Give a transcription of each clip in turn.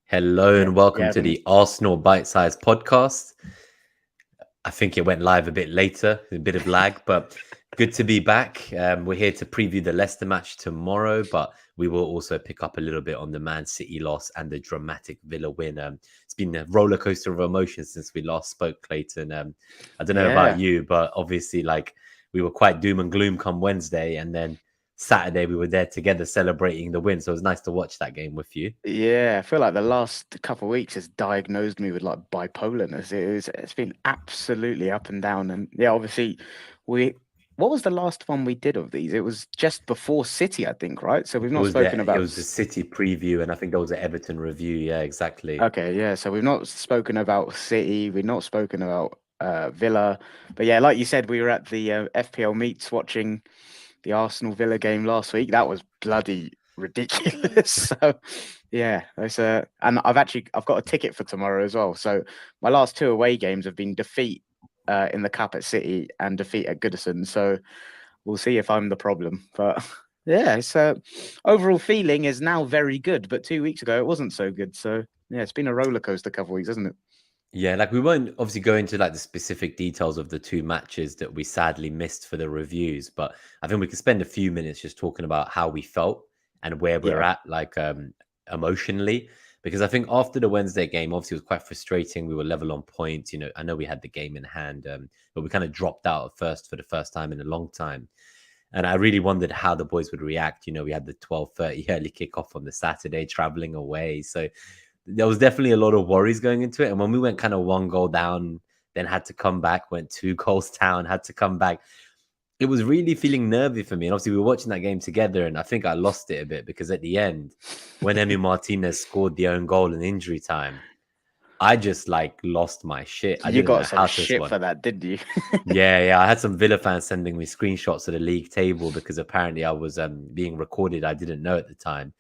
Hello Yeah, and welcome yeah, to the Arsenal BiteSize Podcast. I think it went live a bit later, a bit of lag, but good to be back. We're here to preview the Leicester match tomorrow, but we will also pick up a little bit on the Man City loss and the dramatic Villa win. It's been a roller coaster of emotions since we last spoke, Clayton. I don't know about yeah, you, but obviously, we were quite doom and gloom come Wednesday, and then Saturday we were there together celebrating the win. So it was nice to watch that game with you. yeah. I feel like the last couple of weeks has diagnosed me with like bipolarness. It's been absolutely up and down. And yeah, obviously, we what was the last one we did of these? It was just before City, I think, right? So we've It not was spoken the it about. was the City preview, and I think there was an Everton review. Yeah, exactly. Okay, yeah. So we've not spoken about City. We've not spoken about Villa. But yeah, like you said, we were at the FPL meets watching the Arsenal Villa game last week. That was bloody ridiculous. So yeah, and I've got a ticket for tomorrow as well. So my last two away games have been defeat in the cup at City and defeat at Goodison. So we'll see if I'm the problem. But yeah, it's overall feeling is now very good. But 2 weeks ago it wasn't so good. So yeah, it's been a roller coaster couple of weeks, hasn't it? Yeah, we won't obviously go into the specific details of the two matches that we sadly missed for the reviews, but I think we can spend a few minutes just talking about how we felt and where we're Yeah. at, emotionally. Because I think after the Wednesday game, obviously it was quite frustrating. We were level on points. I know we had the game in hand, but we kind of dropped out at first for the first time in a long time. And I really wondered how the boys would react. We had the 12:30 early kickoff on the Saturday, traveling away. So there was definitely a lot of worries going into it. And when we went kind of one goal down, then had to come back, went two goals down, had to come back, it was really feeling nervy for me. And obviously, we were watching that game together, and I think I lost it a bit because at the end, when Emi Martinez scored the own goal in injury time, I just lost my shit. I You didn't know got some how to shit respond. for that, didn't you? Yeah. I had some Villa fans sending me screenshots of the league table because apparently I was being recorded. I didn't know at the time.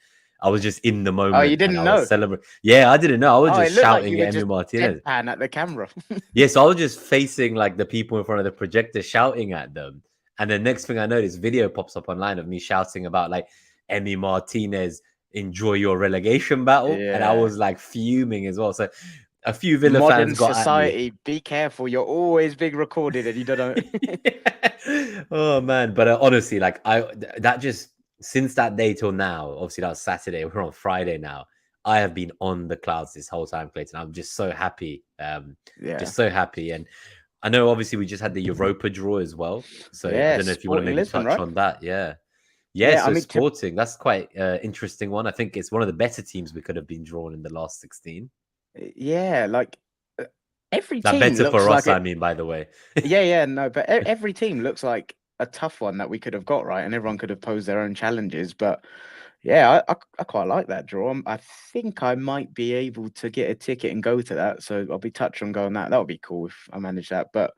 I was just in the Oh, you moment and didn't I was know? celebrating. Yeah, I didn't know. I was Oh, it just looked like shouting you were at Emi just Martinez. deadpan at the camera. Yeah, so I was just facing the people in front of the projector shouting at them. And the next thing I know, this video pops up online of me shouting about Emi Martinez, enjoy your relegation battle. And I Yeah. was fuming as well. So a few Villa fans Modern got at me. society, be careful. You're always being recorded and you don't know. Oh man, but honestly, that just since that day till now, obviously that was Saturday, we're on Friday now. I have been on the clouds this whole time, Clayton. I'm just so happy. Yeah. Just so happy. And I know obviously we just had the Europa draw as well. So I Yeah, don't know if you want to Sporting maybe Lisbon, touch right? on that. Yeah. Yeah, Yeah, I so mean, Sporting, that's quite interesting one. I think it's one of the better teams we could have been drawn in the last 16. yeah, like uh, every That team better looks for like us, I it. mean, by the way. Yeah, no, but every team looks like a tough one that we could have got right, and everyone could have posed their own challenges. But yeah, I quite like that draw. I think I might be able to get a ticket and go to that, so I'll be touched on going that. That would be cool if I manage that. But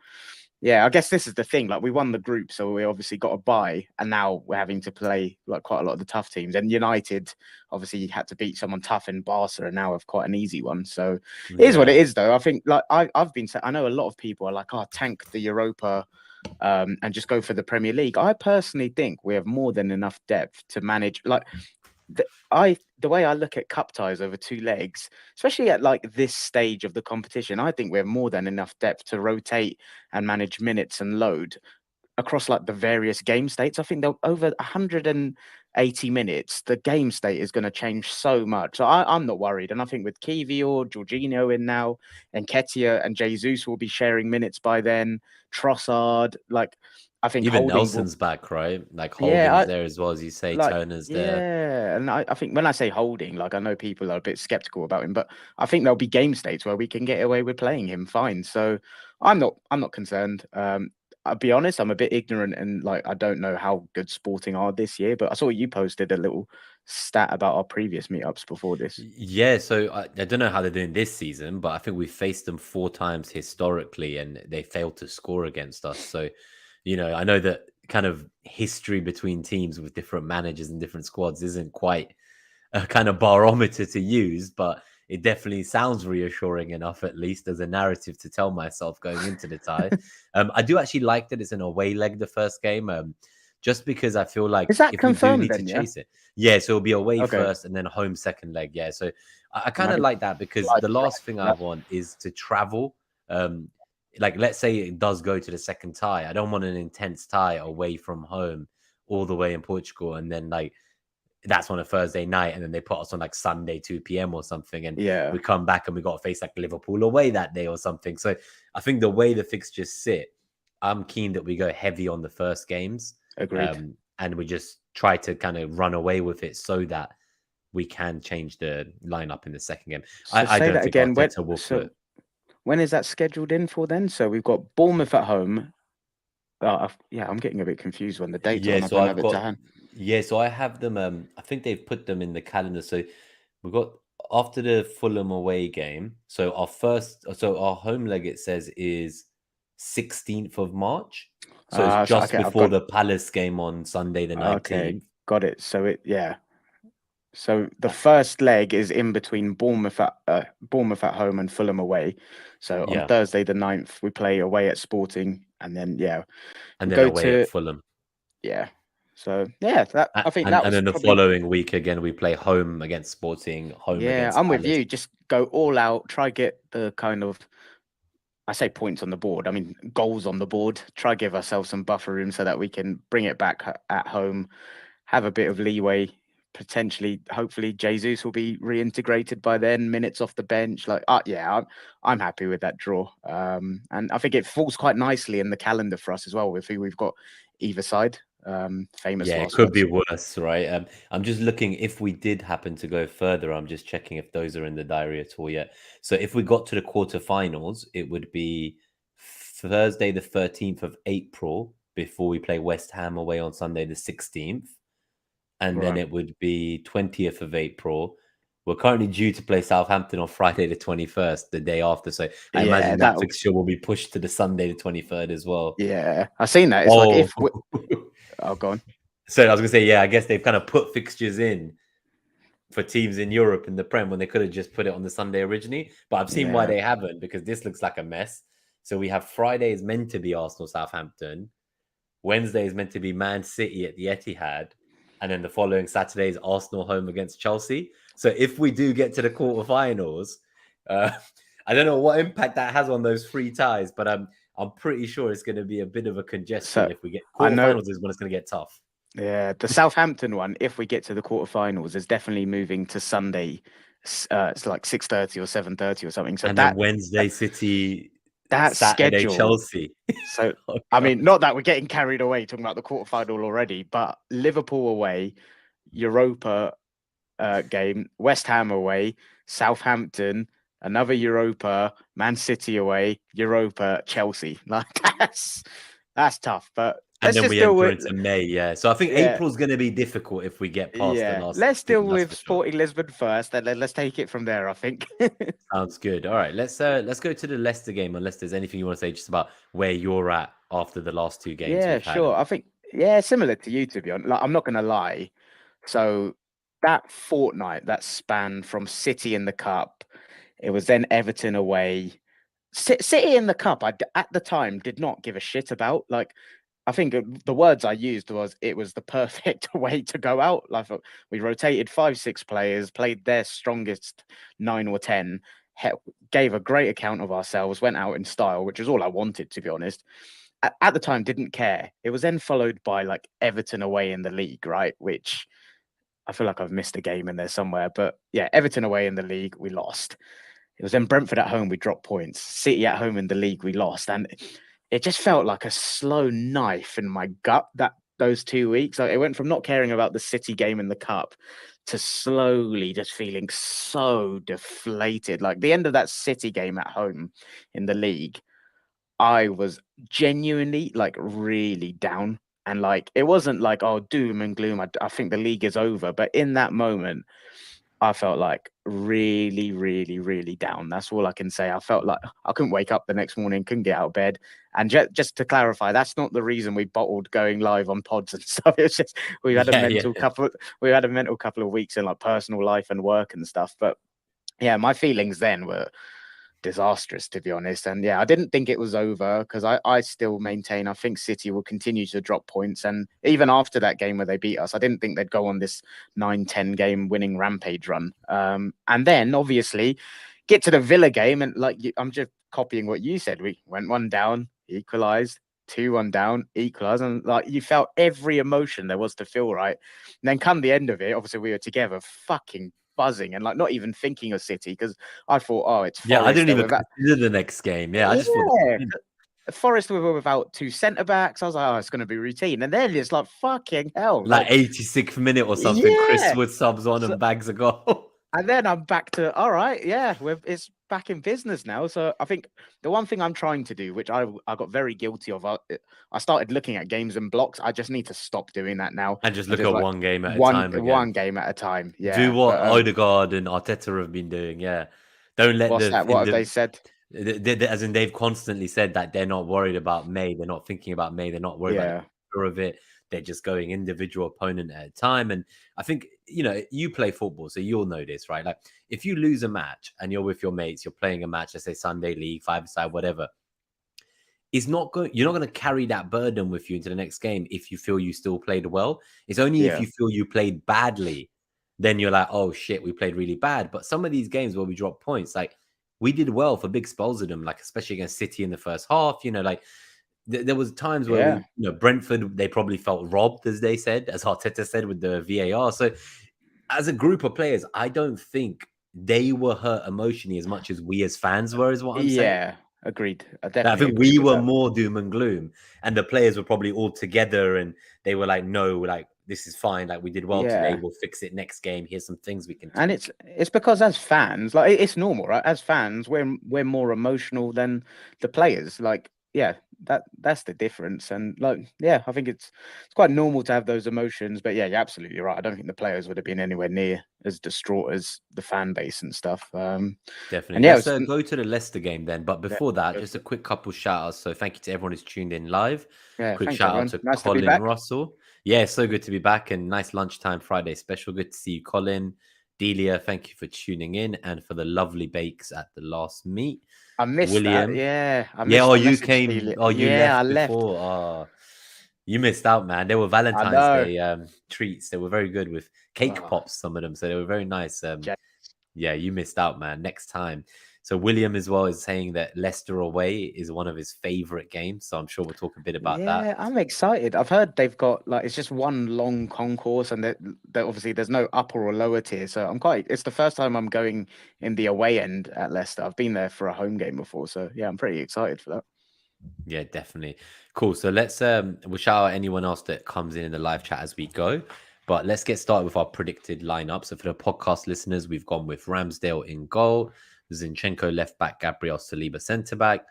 yeah, I guess this is the thing. Like we won the group, so we obviously got a bye, and now we're having to play like quite a lot of the tough teams. And United obviously had to beat someone tough in Barca, and now have quite an easy one. So it is what it Yeah. is, though. I think I've been I know a lot of people are like, oh, tank the Europa, and just go for the Premier League. I personally think we have more than enough depth to manage. The way I look at cup ties over two legs, especially at like this stage of the competition, I think we have more than enough depth to rotate and manage minutes and load across like the various game states. I think they'll over 180 minutes, the game state is going to change so much. So I'm not worried. And I think with Kivior, Jorginho in now, and Ketia and Jesus will be sharing minutes by then. Trossard, I think Even Holding will. Nelson's back, right? Yeah, Holding's there as well, as you say. like Turner's there. yeah, and I think when I say Holding, like I know people are a bit skeptical about him, but I think there'll be game states where we can get away with playing him fine. So I'm not concerned. I'll be honest, I'm a bit ignorant and I don't know how good Sporting are this year, but I saw you posted a little stat about our previous meetups before this. Yeah, so I don't know how they're doing this season, but I think we've faced them 4 times historically and they failed to score against us. So, I know that kind of history between teams with different managers and different squads isn't quite a kind of barometer to use, but it definitely sounds reassuring enough, at least as a narrative to tell myself going into the tie. I do actually like that it's an away leg, the first game. just because I feel like Is that if we do confirmed need to then? Yeah. chase it, yeah, so it'll be away Okay. first and then home second leg. Yeah, so I kind of Nice. like that because Like the last thing I that. want is to travel. Like let's say it does go to the second tie, I don't want an intense tie away from home all the way in Portugal, and then like that's on a Thursday night, and then they put us on like Sunday 2 p.m. or something, and Yeah. we come back and we got to face like Liverpool away that day or something. So I think the way the fixtures sit, I'm keen that we go heavy on the first games, Agreed. and we just try to kind of run away with it so that we can change the lineup in the second game. So I say don't that think again. Arteta will flip. When is that scheduled in for then? So we've got Bournemouth at home. Yeah, I'm getting a bit confused when the dates are Yeah, and I so don't I've have it to got hand. so I have them. I think they've put them in the calendar. So we've got after the Fulham away game. So our home leg it says is 16th of March. So it's just Okay, I've before got the Palace game on Sunday the 19th. got it. So the first leg is in between Bournemouth at home and Fulham away. So on Yeah, Thursday the 9th, we play away at Sporting, and then and we then go away at to Fulham. So I think that And was then the probably following week again we play home against Sporting, home against I'm with Palace. you. Just go all out, try get the kind of I say points on the board. I mean goals on the board. Try give ourselves some buffer room so that we can bring it back at home, have a bit of leeway. Potentially, hopefully, Jesus will be reintegrated by then. Minutes off the bench, I'm happy with that draw. And I think it falls quite nicely in the calendar for us as well with who we've got either side. Famous Yeah, it last could words. be worse, right? I'm just looking if we did happen to go further. I'm just checking if those are in the diary at all yet. So if we got to the quarterfinals, it would be Thursday, the 13th of April, before we play West Ham away on Sunday, the 16th. And then Right. it would be 20th of April. We're currently due to play Southampton on Friday, the 21st, the day after. So I imagine that fixture will be pushed to the Sunday, the 23rd as well. Yeah, I've seen that. It's like if we... go on. So I was gonna say, yeah, I guess they've kind of put fixtures in for teams in Europe in the Prem when they could have just put it on the Sunday originally. But I've seen why they haven't, because this looks like a mess. So we have Friday is meant to be Arsenal Southampton, Wednesday is meant to be Man City at the Etihad, and then the following Saturday is Arsenal home against Chelsea. So if we do get to the quarterfinals, I don't know what impact that has on those three ties, but I'm pretty sure it's going to be a bit of a congestion if we get quarterfinals is when it's going to get tough. Yeah, the Southampton one, if we get to the quarterfinals, is definitely moving to Sunday. It's like 6:30 or 7:30 or something. So and then Wednesday City, that Saturday schedule, Chelsea. So I mean, not that we're getting carried away talking about the quarterfinal already, but Liverpool away, Europa game, West Ham away, Southampton, another Europa, Man City away, Europa, Chelsea. Like that's tough, but. And then we enter into May, yeah. So I think April's going to be difficult if we get past the last. Let's deal with Sporting Lisbon first, and then let's take it from there, I think. Sounds good. All right, let's go to the Leicester game, unless there's anything you want to say just about where you're at after the last two games. Yeah, sure. I think similar to you, to be honest. Like, I'm not going to lie. So that fortnight, that span from City in the Cup, it was then Everton away. City in the Cup, I at the time did not give a shit about. Like, I think the words I used was it was the perfect way to go out. Like, we rotated 5-6 players, played their strongest 9 or 10, gave a great account of ourselves, went out in style, which is all I wanted, to be honest. At the time, didn't care. It was then followed by like Everton away in the league, right? Which I feel like I've missed a game in there somewhere. But yeah, Everton away in the league, we lost. It was then Brentford at home, we dropped points. City at home in the league, we lost. And it just felt like a slow knife in my gut those 2 weeks. Like, it went from not caring about the City game in the Cup to slowly just feeling so deflated. Like the end of that City game at home in the league, I was genuinely like really down. And like, it wasn't like, oh, doom and gloom. I think the league is over. But in that moment, I felt like really, really, really down. That's all I can say. I felt like I couldn't wake up the next morning, couldn't get out of bed. And just to clarify, that's not the reason we bottled going live on pods and stuff. It's just we had a mental couple of weeks in like personal life and work and stuff. But yeah, my feelings then were disastrous, to be honest. And yeah, I didn't think it was over because I still maintain I think City will continue to drop points. And even after that game where they beat us, I didn't think they'd go on this 9-10 game winning rampage run. And then obviously get to the Villa game, and I'm just copying what you said. We went 1 down, equalized. 2-1 down, equalised, and you felt every emotion there was to feel, right? And then come the end of it, obviously we were together, fucking buzzing, and not even thinking of City, because I thought, oh, it's Forest. Yeah, I didn't even consider the next game. Yeah, I just thought Forest were without 2 centre backs. I was like, oh, it's going to be routine, and then it's fucking hell, 86th minute or something. Yeah. Chris Wood subs on and bags a goal. And then I'm back to, all right, yeah, it's back in business now. So I think the one thing I'm trying to do, which I got very guilty of, I started looking at games and blocks. I just need to stop doing that now. And just look at one game at a time again. One game at a time, yeah. Do what Odegaard and Arteta have been doing, yeah. Don't let What have they said? As in, they've constantly said that they're not worried about May. They're not thinking about May. They're not worried about the of it. They're just going individual opponent at a time. And I think, you play football, so you'll know this, right? Like, if you lose a match and you're with your mates, you're playing a match, let's say Sunday League, 5-a-side, whatever, you're not going to carry that burden with you into the next game if you feel you still played well. It's only if you feel you played badly, then you're like, oh shit, we played really bad. But some of these games where we drop points, we did well for big spells of them, especially against City in the first half, there was times where Brentford, they probably felt robbed, as they said, as Arteta said, with the VAR. So as a group of players, I don't think they were hurt emotionally as much as we as fans were, is what I'm saying. Yeah, agreed. I think we were more doom and gloom, and the players were probably all together and they were like, no, this is fine. We did well today. We'll fix it next game. Here's some things we can do. And it's because as fans, it's normal, right? As fans, we're more emotional than the players. That's the difference. And I think it's quite normal to have those emotions. But yeah, you're absolutely right. I don't think the players would have been anywhere near as distraught as the fan base and stuff. Definitely. Let's go to the Leicester game then. But before that, just a quick couple shout outs. So thank you to everyone who's tuned in live. Quick shout out to Colin Russell. Yeah, so good to be back, and nice lunchtime Friday special. Good to see you, Colin. Delia, thank you for tuning in and for the lovely bakes at the last meet. I missed William. That. Yeah. You came. You left before. Oh, you missed out, man. They were Valentine's Day treats. They were very good with cake pops, some of them. So they were very nice. Yeah, you missed out, man. Next time. So William as well is saying that Leicester away is one of his favorite games. So I'm sure we'll talk a bit about that. Yeah, I'm excited. I've heard they've got it's just one long concourse, and that obviously there's no upper or lower tier. So it's the first time I'm going in the away end at Leicester. I've been there for a home game before. So yeah, I'm pretty excited for that. Yeah, definitely. Cool. So let's we'll shout out anyone else that comes in the live chat as we go. But let's get started with our predicted lineup. So for the podcast listeners, we've gone with Ramsdale in goal, Zinchenko left back, Gabriel Saliba centre back,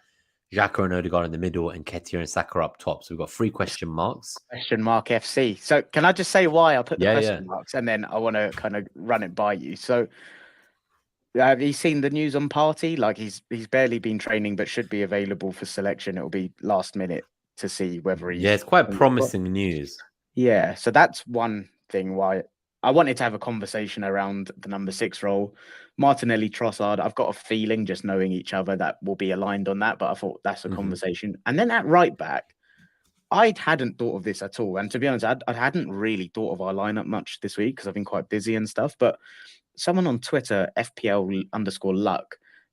Xhaka and Odegaard in the middle, and Ketia and Saka up top. So we've got 3 question marks. Question mark FC. So can I just say why I put the question marks, and then I want to kind of run it by you. So have you seen the news on Partey? He's barely been training, but should be available for selection. It'll be last minute to see whether he's... Yeah, it's quite promising news. Yeah, so that's one thing why I wanted to have a conversation around the number 6 role. Martinelli, Trossard, I've got a feeling, just knowing each other, that we'll be aligned on that, but I thought that's a conversation. And then at right back, I hadn't thought of this at all. And to be honest, I hadn't really thought of our lineup much this week because I've been quite busy and stuff. But someone on Twitter, FPL_luck,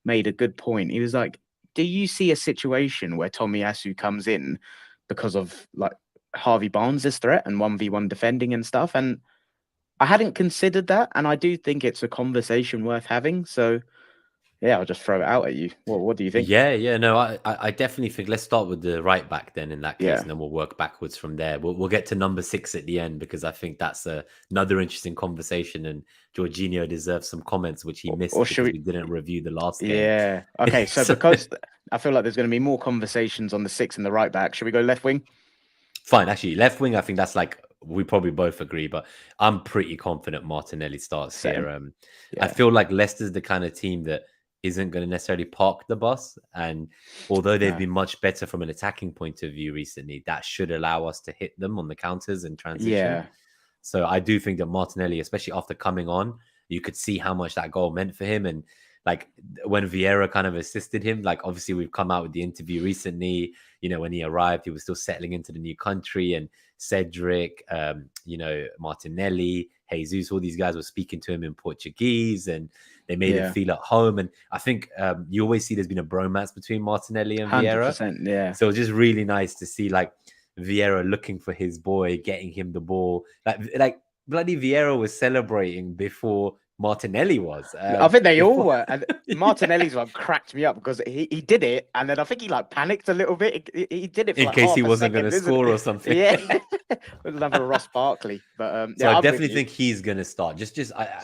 made a good point. He was like, do you see a situation where Tomiyasu comes in because of Harvey Barnes' threat and 1v1 defending and stuff? And I hadn't considered that, and I do think it's a conversation worth having. So, yeah, I'll just throw it out at you. What do you think? Yeah. No, I definitely think let's start with the right back then in that case, and then we'll work backwards from there. We'll get to number 6 at the end because I think that's another interesting conversation, and Jorginho deserves some comments, which he missed because we didn't review the last game. Yeah. Okay, so because I feel like there's going to be more conversations on the 6 and the right back, should we go left wing? Fine, actually, left wing, I think that's we probably both agree, but I'm pretty confident Martinelli starts here. I feel like Leicester's the kind of team that isn't going to necessarily park the bus. And although they've been much better from an attacking point of view recently, that should allow us to hit them on the counters and transition. Yeah. So I do think that Martinelli, especially after coming on, you could see how much that goal meant for him. And like when Vieira kind of assisted him. Like obviously we've come out with the interview recently. When he arrived, he was still settling into the new country, and Cedric, Martinelli, Jesus, all these guys were speaking to him in Portuguese, and they made it feel at home. And I think you always see there's been a bromance between Martinelli and Vieira. 100%, yeah. So it's just really nice to see like Vieira looking for his boy, getting him the ball. Like bloody Vieira was celebrating before Martinelli was. I think they all were. And Martinelli's one cracked me up because he did it, and then I think he like panicked a little bit. He did it for in like case he wasn't going to score or something. Yeah, another Ross Barkley. But so I definitely think he's going to start.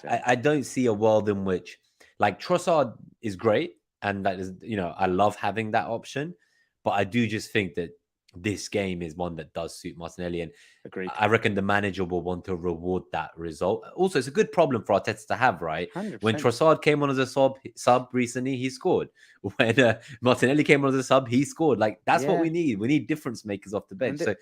I don't see a world in which like Trossard is great, and that is I love having that option, but I do just think that this game is one that does suit Martinelli, and agreed. I reckon the manager will want to reward that result. Also, it's a good problem for Arteta to have, right? 100%. When Trossard came on as a sub recently, he scored. When Martinelli came on as a sub, he scored. Like that's what we need. We need difference makers off the bench. So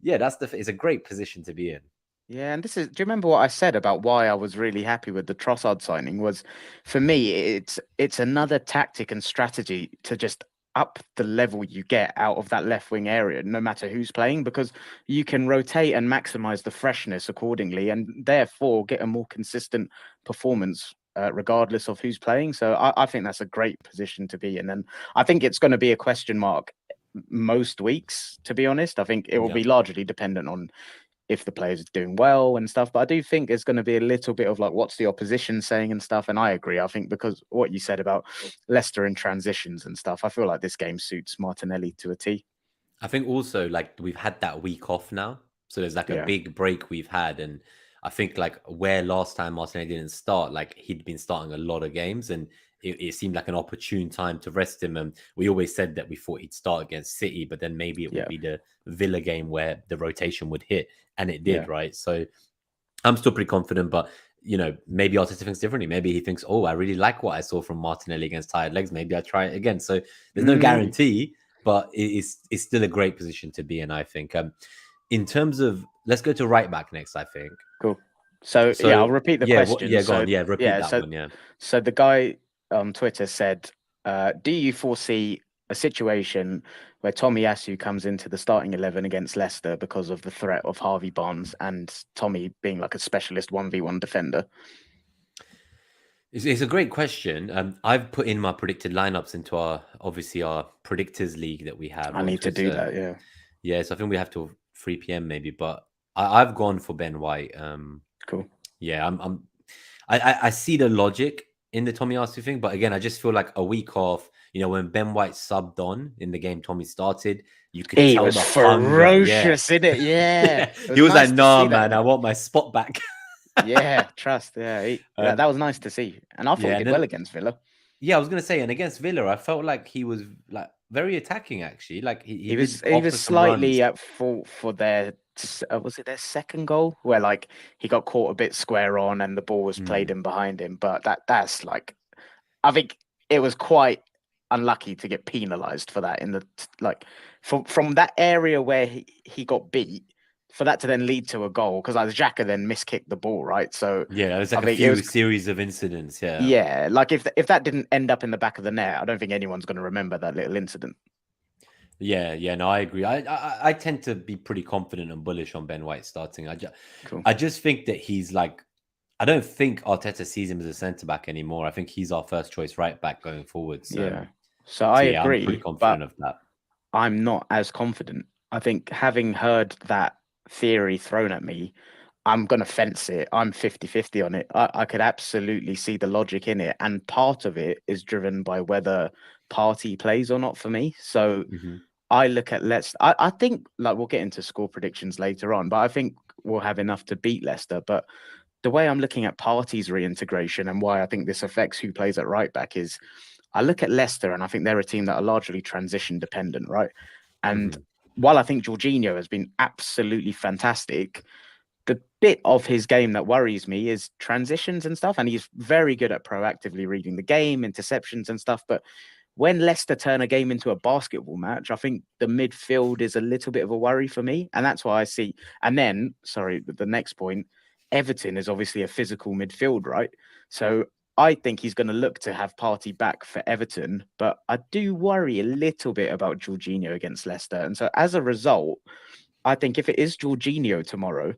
yeah, it's a great position to be in. Yeah, and do you remember what I said about why I was really happy with the Trossard signing? Was for me, it's another tactic and strategy to just up the level you get out of that left wing area, no matter who's playing, because you can rotate and maximize the freshness accordingly, and therefore get a more consistent performance regardless of who's playing. So I think that's a great position to be in, and I think it's going to be a question mark most weeks, to be honest. I think it will be largely dependent on if the players are doing well and stuff. But I do think there's going to be a little bit of like, what's the opposition saying and stuff. And I agree. I think because what you said about Leicester and transitions and stuff, I feel like this game suits Martinelli to a T. I think also like we've had that week off now. So there's like a big break we've had. And I think like where last time Martinelli didn't start, like he'd been starting a lot of games, and it seemed like an opportune time to rest him. And we always said that we thought he'd start against City, but then maybe it would be the Villa game where the rotation would hit, and it did, right? So I'm still pretty confident, but maybe Arteta thinks differently. Maybe he thinks, oh, I really like what I saw from Martinelli against tired legs. Maybe I try it again. So there's no guarantee, but it's still a great position to be in, I think. In terms of, let's go to right back next, I think. Cool. So I'll repeat the question. Go on. Yeah, repeat that one. Yeah. So the guy on Twitter said, do you foresee a situation where Tomiyasu comes into the starting 11 against Leicester because of the threat of Harvey Barnes and Tommy being like a specialist 1v1 defender? It's a great question. I've put in my predicted lineups into our predictors league that we have. I need to do that. Yeah. Yeah. So I think we have till 3 p.m. maybe, but I've gone for Ben White. Cool. Yeah. I see the logic in the Tomiyasu thing, but again, I just feel like a week off. When Ben White subbed on in the game Tommy started, you could tell was ferocious, isn't it? Yeah. He was nice like, "No, man, I want my spot back." Yeah, trust. Yeah, that was nice to see, and I thought he did well against Villa. Yeah, I was gonna say, and against Villa, I felt like he was like very attacking. Actually, like he was slightly at fault for their. Was it their second goal where like he got caught a bit square on and the ball was played in behind him? But that's like, I think it was quite unlucky to get penalized for that in the like from that area where he got beat, for that to then lead to a goal, because like Xhaka then miskicked the ball, right? So yeah, there's like a few series of incidents. Yeah, like if that didn't end up in the back of the net, I don't think anyone's going to remember that little incident. Yeah, no, I agree. I tend to be pretty confident and bullish on Ben White starting. I just think that he's like, I don't think Arteta sees him as a centre back anymore. I think he's our first choice right back going forward. So I agree. I'm pretty confident of that. I'm not as confident. I think having heard that theory thrown at me, I'm going to fence it. I'm 50-50 on it. I could absolutely see the logic in it. And part of it is driven by whether Partey plays or not for me. So I look at Leicester. I think like we'll get into score predictions later on, but I think we'll have enough to beat Leicester. But the way I'm looking at Partey's reintegration and why I think this affects who plays at right back is I look at Leicester and I think they're a team that are largely transition dependent, right? And while I think Jorginho has been absolutely fantastic, the bit of his game that worries me is transitions and stuff. And he's very good at proactively reading the game, interceptions and stuff. But when Leicester turn a game into a basketball match, I think the midfield is a little bit of a worry for me. And that's why I see. And then, the next point, Everton is obviously a physical midfield, right? So I think he's going to look to have Partey back for Everton, but I do worry a little bit about Jorginho against Leicester. And so as a result, I think if it is Jorginho tomorrow,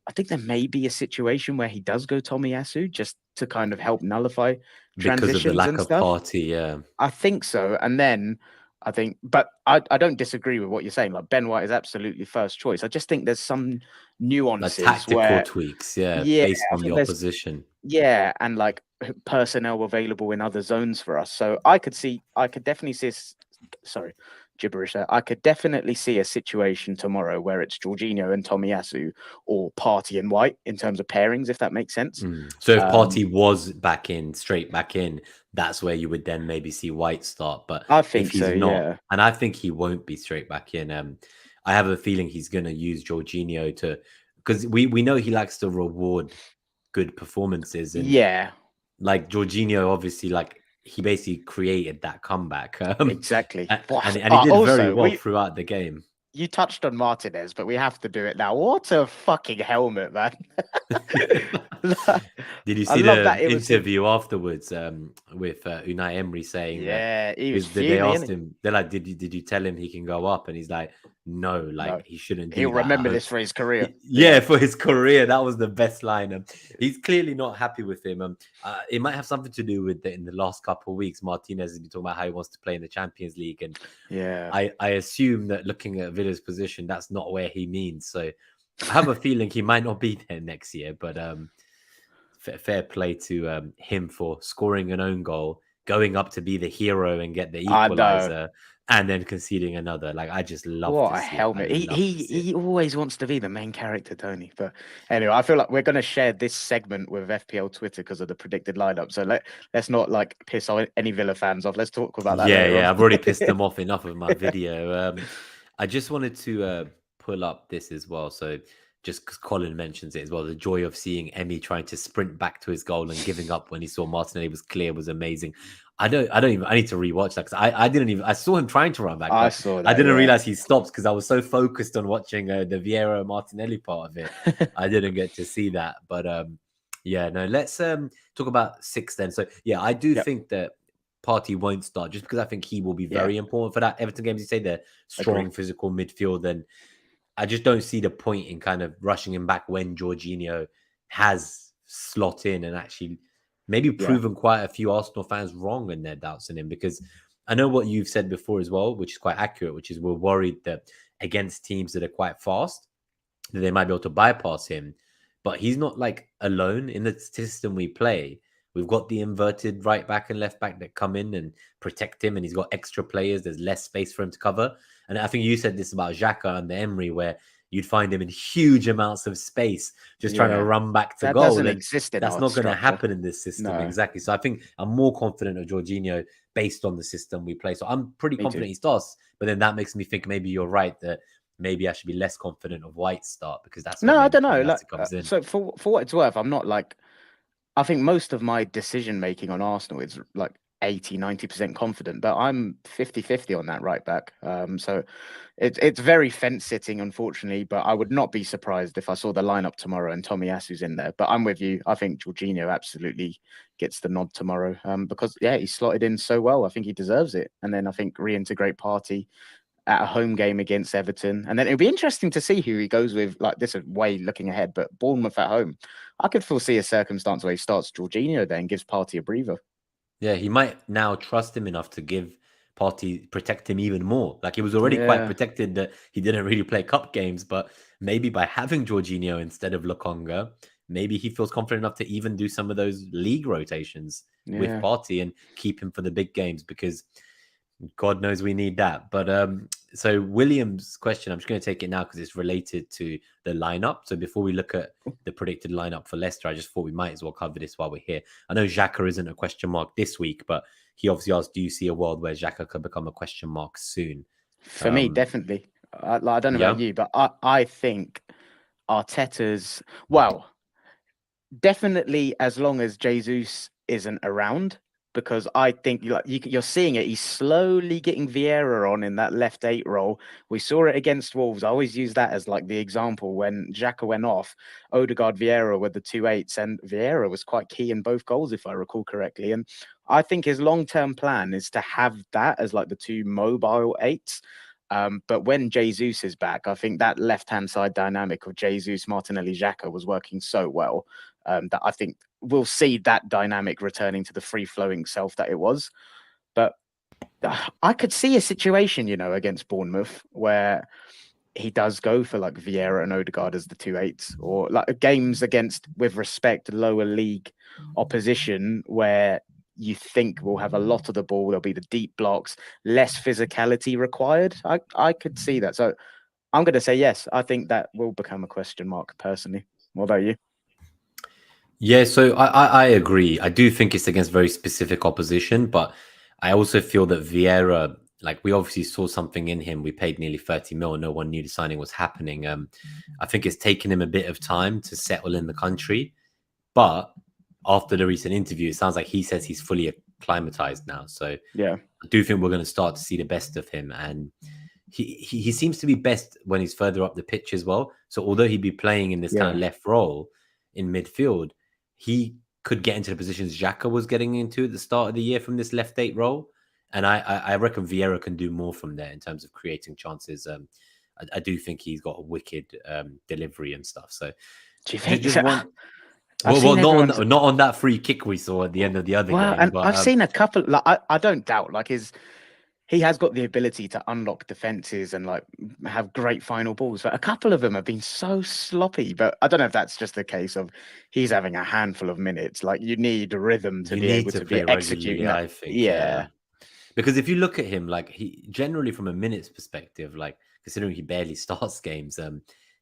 I think there may be a situation where he does go Tomiyasu just to kind of help nullify because of the transitions lack and of stuff. Partey. Yeah, I think so. And then I think, but I don't disagree with what you're saying. Like Ben White is absolutely first choice. I just think there's some like nuances tactical where, tweaks. Yeah, yeah, based I on the think there's, opposition. yeah, and like personnel available in other zones for us. So I could definitely see, sorry, gibberish there. I could definitely see a situation tomorrow where it's Jorginho and Tomiyasu or Partey and White in terms of pairings, if that makes sense. So if Partey was straight back in, that's where you would then maybe see White start. But I if think he's so, not, yeah. and I think he won't be straight back in, I have a feeling he's going to use Jorginho to, because we know he likes to reward good performances, and Yeah, like Jorginho, obviously, like he basically created that comeback, exactly. and he did very Also, well throughout the game. you touched on Martinez, but we have to do it now. What a fucking helmet, man. Did you I see love the that it was him. interview afterwards with Unai Emery saying that Yeah, he was they fuming, asked isn't him, they're like, did you tell him he can go up? And he's like, no, he? like No, he shouldn't do he'll that. remember this for his career. Yeah, for his career, that was the best line. He's clearly not happy with him. It might have something to do with in the last couple of weeks, Martinez has been talking about how he wants to play in the Champions League, and Yeah, I assume that looking at Villa's position, that's not where he means. So I have a feeling he might not be there next year, but fair play to him for scoring an own goal, going up to be the hero and get the I know. equalizer, and then conceding another. Like I just love What to a see it. I helmet. love to see it. He always wants to be the main character, Tony. But anyway, I feel like we're going to share this segment with FPL Twitter because of the predicted lineup. So let's not like piss any Villa fans off. Let's talk about that later on. Yeah, I've already pissed them off enough of my video. I just wanted to pull up this as well. So just because Colin mentions it as well, the joy of seeing Emmy trying to sprint back to his goal and giving up when he saw Martinelli was clear was amazing. I need to rewatch that because I saw him trying to run back, I but saw I that. didn't Yeah. realize he stops because I was so focused on watching the Vieira Martinelli part of it. I didn't get to see that, but yeah, no, let's talk about six then. So yeah, I do Yep. think that Partey won't start just because I think he will be Yeah. very important for that Everton game. As you say, they're strong, Agree. physical midfield, and I just don't see the point in kind of rushing him back when Jorginho has slot in and actually maybe proven quite a few Arsenal fans wrong in their doubts in him, because I know what you've said before as well, which is quite accurate, which is we're worried that against teams that are quite fast, that they might be able to bypass him. But he's not like alone in the system we play. We've got the inverted right back and left back that come in and protect him, and he's got extra players. There's less space for him to cover. And I think you said this about Xhaka and the Emery, where you'd find him in huge amounts of space, just trying to run back to that goal. doesn't And exist in that's our not going to structure. happen in this system. No. Exactly. So I think I'm more confident of Jorginho based on the system we play. So I'm pretty confident he starts, but then that makes me think maybe you're right that maybe I should be less confident of White's start because that's No, I don't know. Like, comes in. So for what it's worth, I'm not like, I think most of my decision making on Arsenal is like 80-90% confident, but I'm 50-50 on that right back. So it's very fence sitting, unfortunately, but I would not be surprised if I saw the lineup tomorrow and Tomiyasu's in there. But I'm with you. I think Jorginho absolutely gets the nod tomorrow because, yeah, he slotted in so well. I think he deserves it. And then I think reintegrate Partey at a home game against Everton. And then it'll be interesting to see who he goes with. Like, this is way looking ahead, but Bournemouth at home. I could foresee a circumstance where he starts Jorginho there and gives Partey a breather. Yeah, he might now trust him enough to give Partey, protect him even more. Like he was already quite protected that he didn't really play cup games, but maybe by having Jorginho instead of Lokonga, maybe he feels confident enough to even do some of those league rotations with Partey and keep him for the big games, because God knows we need that. But so William's question, I'm just going to take it now because it's related to the lineup. So before we look at the predicted lineup for Leicester, I just thought we might as well cover this while we're here. I know Xhaka isn't a question mark this week, but he obviously asked, do you see a world where Xhaka could become a question mark soon? For me, definitely. I don't know about you, but I think Arteta's, well, definitely as long as Jesus isn't around, because I think you're seeing it. He's slowly getting Vieira on in that left 8 role. We saw it against Wolves. I always use that as like the example when Xhaka went off. Odegaard, Vieira were the 2 8s, and Vieira was quite key in both goals, if I recall correctly. And I think his long-term plan is to have that as like the 2 mobile 8s. But when Jesus is back, I think that left-hand side dynamic of Jesus, Martinelli, Xhaka was working so well that I think we'll see that dynamic returning to the free-flowing self that it was. But I could see a situation, against Bournemouth where he does go for like Vieira and Odegaard as the 2 8s, or like games against, with respect, lower league opposition where you think we'll have a lot of the ball. There'll be the deep blocks, less physicality required. I could see that. So I'm going to say yes. I think that will become a question mark personally. What about you? Yeah, so I agree. I do think it's against very specific opposition, but I also feel that Vieira, like we obviously saw something in him. We paid nearly 30 mil. No one knew the signing was happening. I think it's taken him a bit of time to settle in the country, but after the recent interview, it sounds like he says he's fully acclimatized now. So yeah, I do think we're going to start to see the best of him. And he seems to be best when he's further up the pitch as well. So although he'd be playing in this kind of left role in midfield, he could get into the positions Xhaka was getting into at the start of the year from this left 8 role. And I reckon Vieira can do more from there in terms of creating chances. I do think he's got a wicked delivery and stuff. So do you think just one... not on that free kick we saw at the end of the other game. And I've seen a couple. Like I don't doubt. Like he has got the ability to unlock defenses and like have great final balls. But a couple of them have been so sloppy. But I don't know if that's just the case of he's having a handful of minutes. Like you need rhythm to be able to be executing. I think. Because if you look at him, like he generally from a minutes perspective, like considering he barely starts games,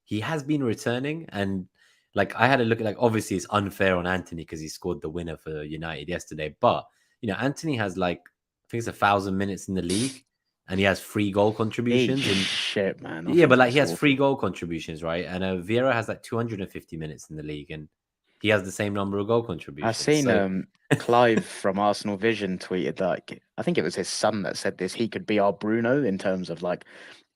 he has been returning. And like I had a look at, like, obviously it's unfair on Anthony because he scored the winner for United yesterday. But Anthony has like, I think it's 1,000 minutes in the league, and he has 3 goal contributions. Shit, man. But like he has 3 goal contributions, right? And Vieira has like 250 minutes in the league, and he has the same number of goal contributions. I've seen Clive from Arsenal Vision tweeted, like, I think it was his son that said this. He could be our Bruno in terms of like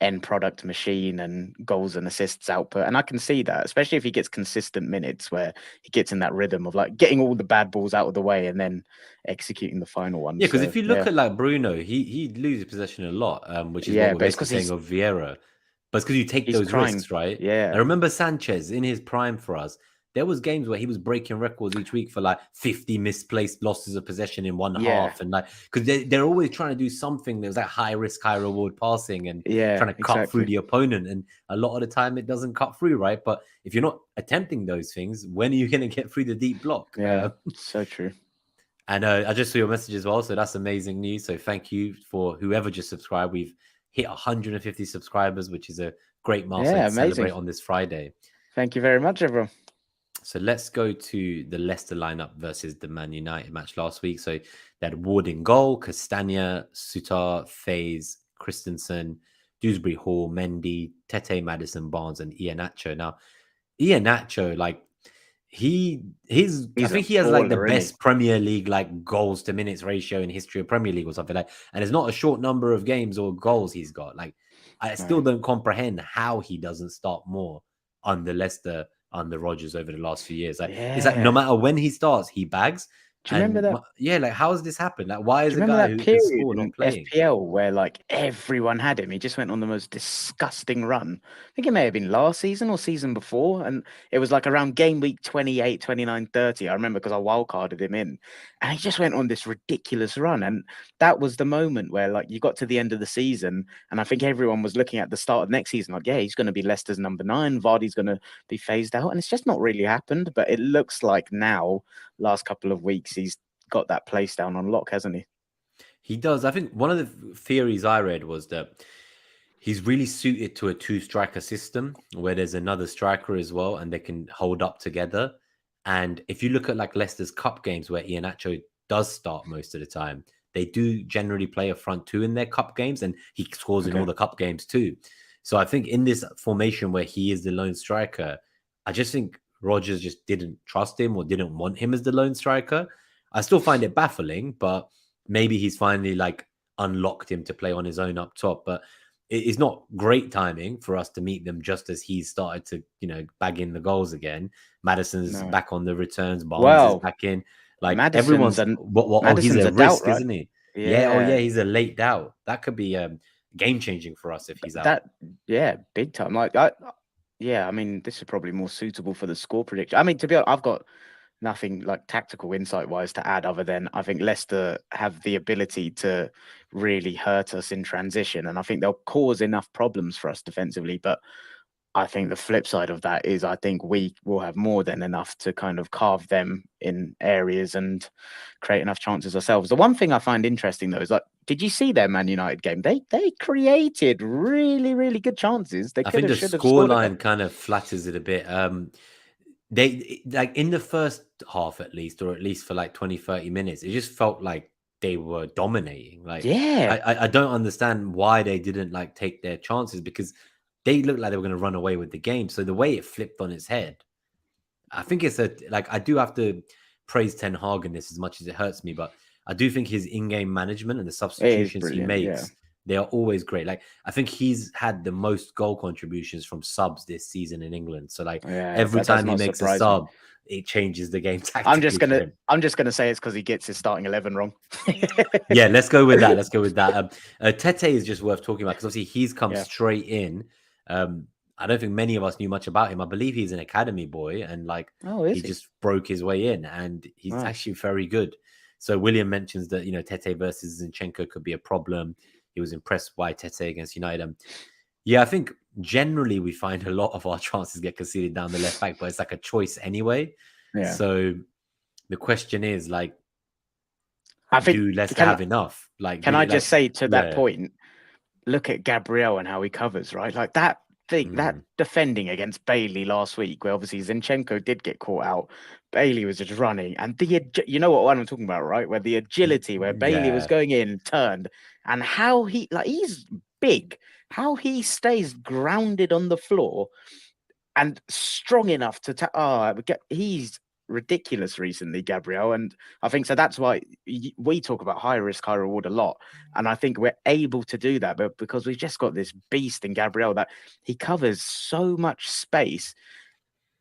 end product machine and goals and assists output. And I can see that, especially if he gets consistent minutes where he gets in that rhythm of like getting all the bad balls out of the way and then executing the final one. Yeah, because if you look at like Bruno, he loses possession a lot, which is what we're basically saying of Vieira. But it's because you take those risks, right? Yeah. I remember Sanchez in his prime for us. There was games where he was breaking records each week for like 50 misplaced losses of possession in one half, and like because they're always trying to do something that was like high risk, high reward passing and trying to cut through the opponent. And a lot of the time it doesn't cut through, right? But if you're not attempting those things, when are you going to get through the deep block? Yeah, so true. And I just saw your message as well, so that's amazing news. So thank you for whoever just subscribed. We've hit 150 subscribers, which is a great milestone to celebrate on this Friday. Thank you very much, everyone. So let's go to the Leicester lineup versus the Man United match last week. So they had Ward in goal, Castagna, Sutar, Faze, Christensen, Dewsbury Hall, Mendy, Tete, Madison, Barnes, and Iheanacho. Now, Iheanacho, like I think he has like the best Premier League like goals to minutes ratio in history of Premier League or something like. And it's not a short number of games or goals he's got. Like I still don't comprehend how he doesn't start more under Leicester, under Rodgers over the last few years. Like it's like no matter when he starts, he bags. Do you remember that? Yeah, like how has this happened? Like why is a guy who can score not playing? FPL where like everyone had him. He just went on the most disgusting run. I think it may have been last season or season before. And it was like around game week 28, 29, 30. I remember because I wildcarded him in. And he just went on this ridiculous run. And that was the moment where like you got to the end of the season. And I think everyone was looking at the start of next season. Like, yeah, he's going to be Leicester's number 9. Vardy's going to be phased out. And it's just not really happened. But it looks like now, last couple of weeks, he's got that place down on lock, hasn't he? He does. I think one of the theories I read was that he's really suited to a 2-striker system where there's another striker as well and they can hold up together. And if you look at like Leicester's cup games where Iheanacho does start most of the time, they do generally play a front 2 in their cup games, and he scores in all the cup games too. So I think in this formation where he is the lone striker, I just think Rodgers just didn't trust him or didn't want him as the lone striker. I still find it baffling, but maybe he's finally like unlocked him to play on his own up top. But it's not great timing for us to meet them just as he's started to, bag in the goals again. Madison's No. back on the returns. Barnes is Well, back in. Like Madison's everyone's, an oh, he's Madison's a a doubt, risk, right? isn't he? Yeah. Oh, Yeah. yeah. He's a late doubt. That could be game changing for us if he's out. Yeah, big time. I mean, this is probably more suitable for the score prediction. I mean, to be honest, I've got nothing like tactical insight wise to add other than I think Leicester have the ability to really hurt us in transition, and I think they'll cause enough problems for us defensively. But I think the flip side of that is I think we will have more than enough to kind of carve them in areas and create enough chances ourselves. The one thing I find interesting though is like, did you see their Man United game? They created really, really good chances. They I could think have, the should have scored a couple. scoreline kind of flatters it a bit. They like in the first half at least, or at least for like 20, 30 minutes, it just felt like they were dominating. Like, Yeah, I don't understand why they didn't like take their chances, because they looked like they were going to run away with the game. So the way it flipped on its head, I think it's I do have to praise Ten Hag in this as much as it hurts me, but I do think his in-game management and the it is substitutions he brilliant. Yeah. makes, they are always great. Like, I think he's had the most goal contributions from subs this season in England. So like every that does time he not makes a surprise me. sub, it changes the game tactically for him. I'm just gonna say it's because he gets his starting 11 wrong. Yeah, let's go with that. Let's go with that. Tete is just worth talking about because obviously he's come Yeah. straight in. I don't think many of us knew much about him. I believe he's an academy boy, and like Oh, he just broke his way in, and he's Nice. actually very good. So William mentions that Tete versus Zinchenko could be a problem. He was impressed by Tete against United. Yeah, I think generally we find a lot of our chances get conceded down the left back, but it's like a choice anyway. Yeah. So the question is like, I think do Leicester have enough? Like, can I just say to that yeah. point, look at Gabriel and how he covers, right? Like that thing, that defending against Bailey last week, where obviously Zinchenko did get caught out. Bailey was just running, and you know what I'm talking about, right? Where the agility, where Bailey was going in, turned, and how he's big, how he stays grounded on the floor and strong enough to he's ridiculous recently, Gabriel, and I think so that's why we talk about high risk, high reward a lot, and I think we're able to do that, but because we've just got this beast in Gabriel that he covers so much space,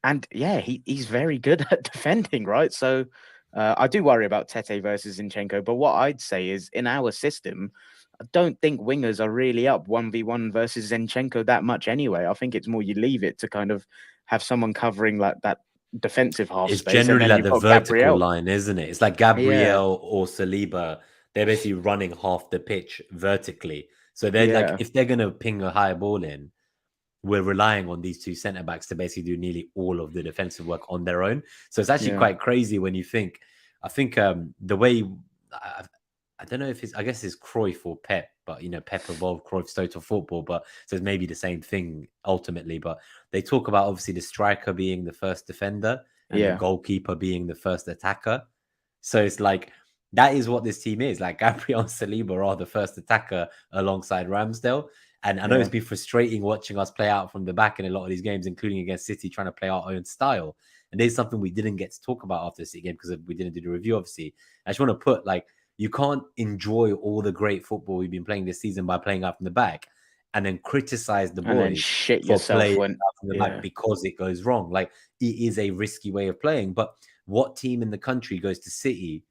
and yeah, he's very good at defending, right? So I do worry about Tete versus Zinchenko, but what I'd say is in our system, I don't think wingers are really up 1v1 versus Zinchenko that much anyway. I think it's more you leave it to kind of have someone covering like that defensive half it's space. generally And then like you've the got vertical Gabriel. line, isn't it? It's like Gabriel or Saliba. They're basically running half the pitch vertically. So they're like, if they're going to ping a high ball in, we're relying on these two centre backs to basically do nearly all of the defensive work on their own. So it's actually quite crazy when you think. I think the way I don't know if I guess it's Cruyff or Pep, but Pep evolved Cruyff's total football, but so it's maybe the same thing ultimately. But they talk about obviously the striker being the first defender and the goalkeeper being the first attacker. So it's like that is what this team is. Like Gabriel and Saliba are the first attacker alongside Ramsdale. And I know it's been frustrating watching us play out from the back in a lot of these games, including against City, trying to play our own style. And there's something we didn't get to talk about after the City game because we didn't do the review, obviously. I just want to put like, you can't enjoy all the great football we've been playing this season by playing out from the back and then criticize the boys for playing out from the back because it goes wrong. Like, it is a risky way of playing. But what team in the country goes to City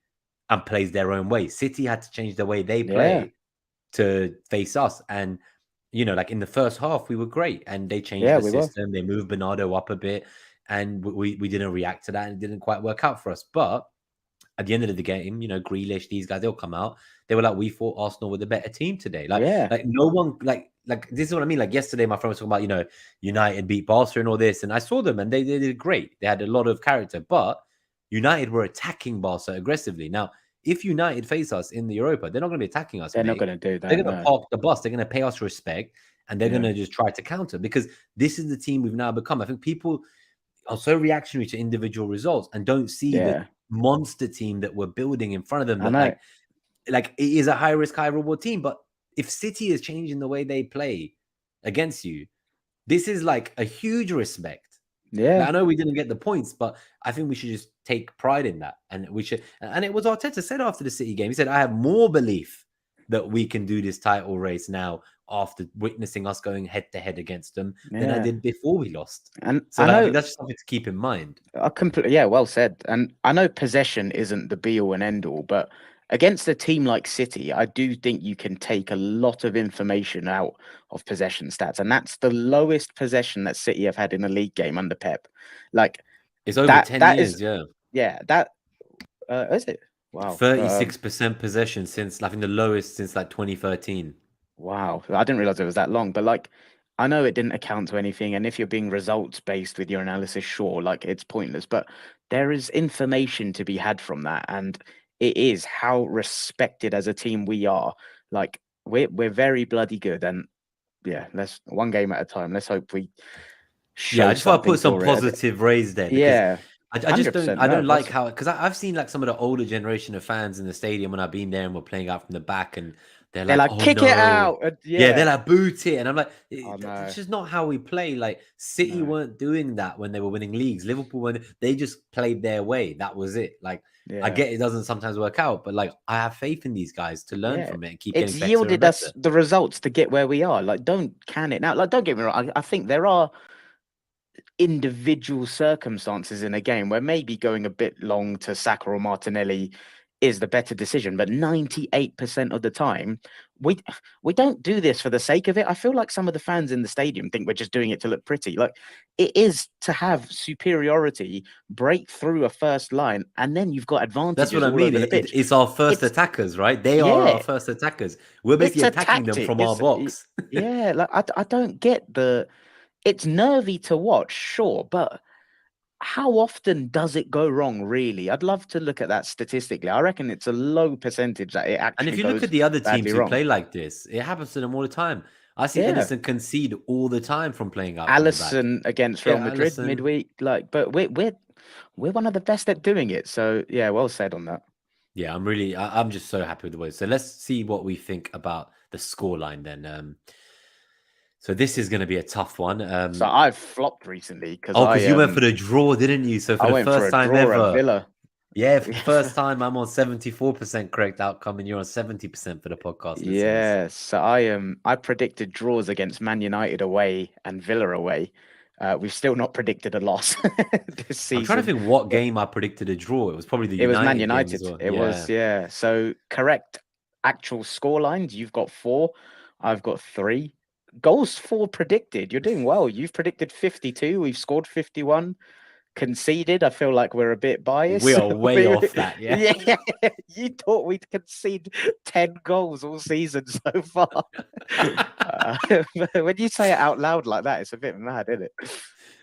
and plays their own way? City had to change the way they play to face us. And, like in the first half, we were great and they changed the system. They moved Bernardo up a bit and we didn't react to that and it didn't quite work out for us. But at the end of the game, Grealish, these guys, they'll come out. They were like, we thought Arsenal were the better team today. Like no one, like this is what I mean. Like yesterday, my friend was talking about, United beat Barca and all this. And I saw them and they did great. They had a lot of character, but United were attacking Barca aggressively. Now, if United face us in the Europa, they're not going to be attacking us. They're not going to do that. They're going to park the bus. They're going to pay us respect and they're going to just try to counter because this is the team we've now become. I think people are so reactionary to individual results and don't see the monster team that we're building in front of them. That like it is a high risk, high reward team. But if City is changing the way they play against you, this is like a huge respect. Yeah. Like, I know we didn't get the points, but I think we should just take pride in that. And we should. And it was Arteta said after the City game. He said, "I have more belief that we can do this title race now after witnessing us going head to head against them than I Yeah. did before we lost." And So I like, I know think that's just something to keep in mind. yeah, well said. And I know possession isn't the be all and end all, but against a team like City, I do think you can take a lot of information out of possession stats. And that's the lowest possession that City have had in a league game under Pep. Like It's over that 10 that is years, yeah. yeah, that is it? Wow. 36% possession since I think the lowest since like 2013. Wow. I didn't realize it was that long, but like I know it didn't account to anything, and if you're being results based with your analysis, sure, like it's pointless, but there is information to be had from that, and it is how respected as a team we are. Like we're very bloody good, and yeah, let's one game at a time. Let's hope we Yeah, show I just want to something put some for it. positive raise there because Yeah, I just don't 100%. I don't No, like that's how because I've seen like some of the older generation of fans in the stadium when I've been there and we're playing out from the back and they're they're like, like "Oh kick it no." out. And Yeah, they're yeah, like boot it, and I'm like, I That's know. just not how we play." Like City No, weren't doing that when they were winning leagues. Liverpool when they just played their way. That was it. Like I yeah. get it doesn't sometimes work out, but like I have faith in these guys to learn Yeah, from it and keep it's getting better and yielded us better. the results to get where we are. Like, don't can it now. Like, don't get me wrong. I think there are individual circumstances in a game where maybe going a bit long to Saka or Martinelli is the better decision. But 98% of the time, we we don't do this for the sake of it. I feel like some of the fans in the stadium think we're just doing it to look pretty. Like it is to have superiority, break through a first line, and then you've got That's what advantages I all mean. over the pitch. It's our first It's attackers, right? They are our yeah, first attackers. We're it's basically a attacking them tactic. from our box. Yeah, like I don't get the it's nervy to watch, sure, but how often does it go wrong, really? I'd love to look at that statistically. I reckon it's a low percentage that it And if actually you look goes at the other badly teams who wrong. play like this, it happens to them all the time. I see Yeah. Edison concede all the time from playing out from the back. Allison against Real Yeah, Madrid Allison. midweek, like, but we're one of the best at doing it. So yeah, well said on that. Yeah, I'm just so happy with the way. So let's see what we think about the scoreline then. So this is going to be a tough one. So I've flopped recently because Oh, because you went for the draw, didn't you? So for I the went for first a time draw at ever, Villa. yeah, for the first time, I'm on 74% correct outcome, and you're on 70% for the podcast listeners. Yeah, so I predicted draws against Man United away and Villa away. We've still not predicted a loss this I'm trying to season. think what game I predicted a draw. It was probably the It was Man United game as United. well. It was, Yeah. yeah. So correct actual score lines. You've got 4. I've got 3. Goals for predicted. You're doing well. You've predicted 52. We've scored 51. Conceded. I feel like we're a bit We biased. are way off that, yeah. Yeah, you thought we'd concede 10 goals all season so far. When you say it out loud like that, it's a bit mad, isn't it?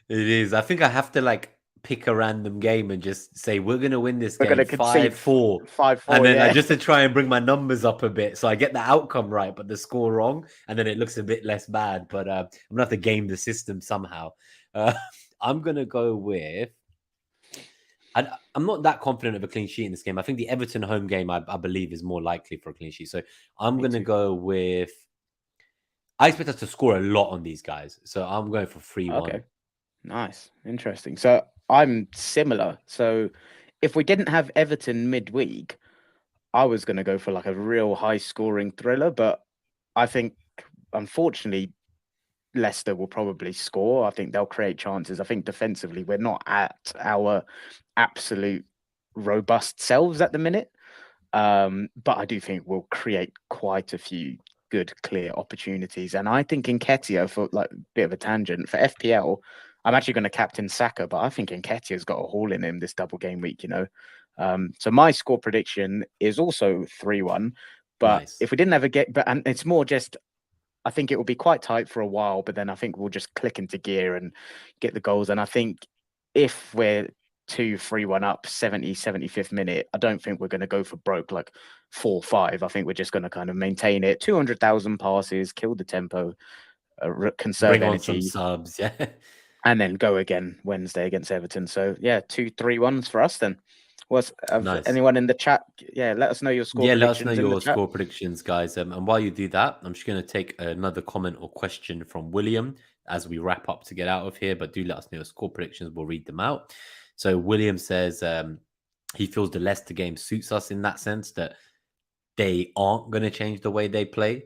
It is. I think I have to like pick a random game and just say we're gonna win this We're game going to concede 5-4. 5-4. And then Yeah. just to try and bring my numbers up a bit. So I get the outcome right, but the score wrong, and then it looks a bit less bad. But I'm gonna have to game the system somehow. I'm gonna go with I'm not that confident of a clean sheet in this game. I think the Everton home game, I believe, is more likely for a clean sheet. So I'm Me going to too. go with. I expect us to score a lot on these guys. So I'm going for 3-1. Okay. Nice. Interesting. So I'm similar. So if we didn't have Everton midweek, I was going to go for like a real high scoring thriller, but I think unfortunately Leicester will probably score. I think they'll create chances. I think defensively we're not at our absolute robust selves at the minute. But I do think we'll create quite a few good, clear opportunities. And I think Nketiah, for like a bit of a tangent, for FPL, I'm actually going to captain Saka, but I think Nketiah's got a haul in him this double game week, you know. So my score prediction is also 3-1. But Nice. if we didn't ever get, and it's more just, I think it will be quite tight for a while, but then I think we'll just click into gear and get the goals. And I think if we're 2-3-1 up 75th minute, I don't think we're going to go for broke like 4-5. I think we're just going to kind of maintain it. 200,000 passes, kill the tempo, conserve Bring on some energy, subs. Yeah. and then go again Wednesday against Everton. So yeah, 2-3-1s for us then. Was Nice. anyone in the chat? Yeah, let us know your score. Yeah, let us know predictions in the your chat. score predictions, guys. And while you do that, I'm just going to take another comment or question from William. as we wrap up to get out of here, but do let us know your score predictions. We'll read them out. So William says he feels the Leicester game suits us in that sense, that they aren't going to change the way they play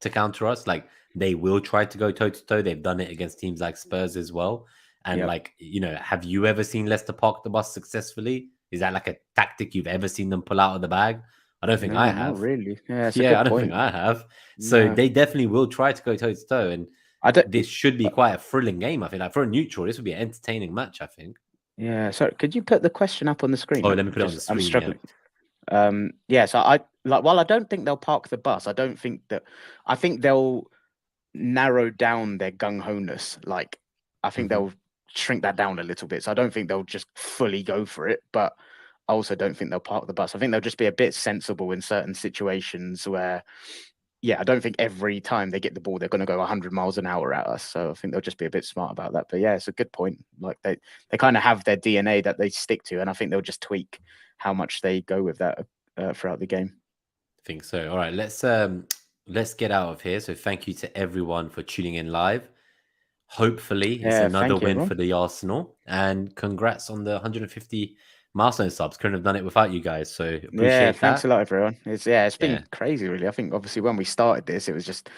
to counter us. Like, they will try to go toe to toe. They've done it against teams like Spurs as well. And like, have you ever seen Leicester park the bus successfully? Is that like a tactic you've ever seen them pull out of the bag? I don't think I have. Not really. Yeah, I don't think I have. So they definitely will try to go toe to toe, and this should be quite a thrilling game. I think, like, for a neutral, this would be an entertaining match, I think. Yeah. So could you put the question up on the screen? Oh, let me put it on the screen. I'm struggling. So while I don't think they'll park the bus, I think they'll narrow down their gung-ho-ness. Like, I think they'll shrink that down a little bit. So I don't think they'll just fully go for it, but I also don't think they'll park the bus. I think they'll just be a bit sensible in certain situations where, I don't think every time they get the ball, they're going to go 100 miles an hour at us. So I think they'll just be a bit smart about that. But yeah, it's a good point. Like, they kind of have their DNA that they stick to, and I think they'll just tweak how much they go with that throughout the game. I think so. All right, let's get out of here. So thank you to everyone for tuning in live. Hopefully it's another win for the Arsenal, and congrats on the 150 milestone subs. Couldn't have done it without you guys. So appreciate that. Thanks a lot, everyone. It's been crazy, really. I think obviously when we started this, it was just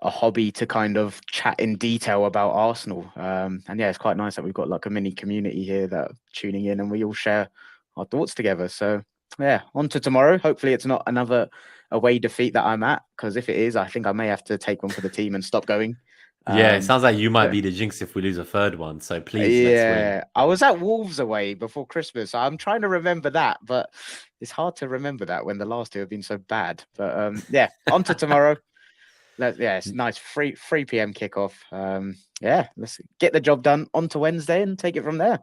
a hobby to kind of chat in detail about Arsenal. And it's quite nice that we've got like a mini community here that are tuning in, and we all share our thoughts together. So on to tomorrow. Hopefully it's not another away defeat that I'm at, because if it is, I think I may have to take one for the team and stop going. It sounds like you might be the jinx if we lose a third one. So please, let's win. I was at Wolves away before Christmas. I'm trying to remember that, but it's hard to remember that when the last two have been so bad. But on to tomorrow. It's nice 3 p.m. kickoff. Let's get the job done. On to Wednesday and take it from there.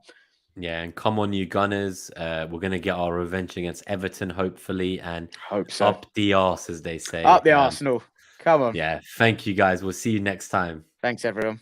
Yeah, and come on, you Gunners. We're going to get our revenge against Everton, hopefully, and hope so. Up the arse, as they say. Up the Arsenal. Come on. Yeah, thank you, guys. We'll see you next time. Thanks, everyone.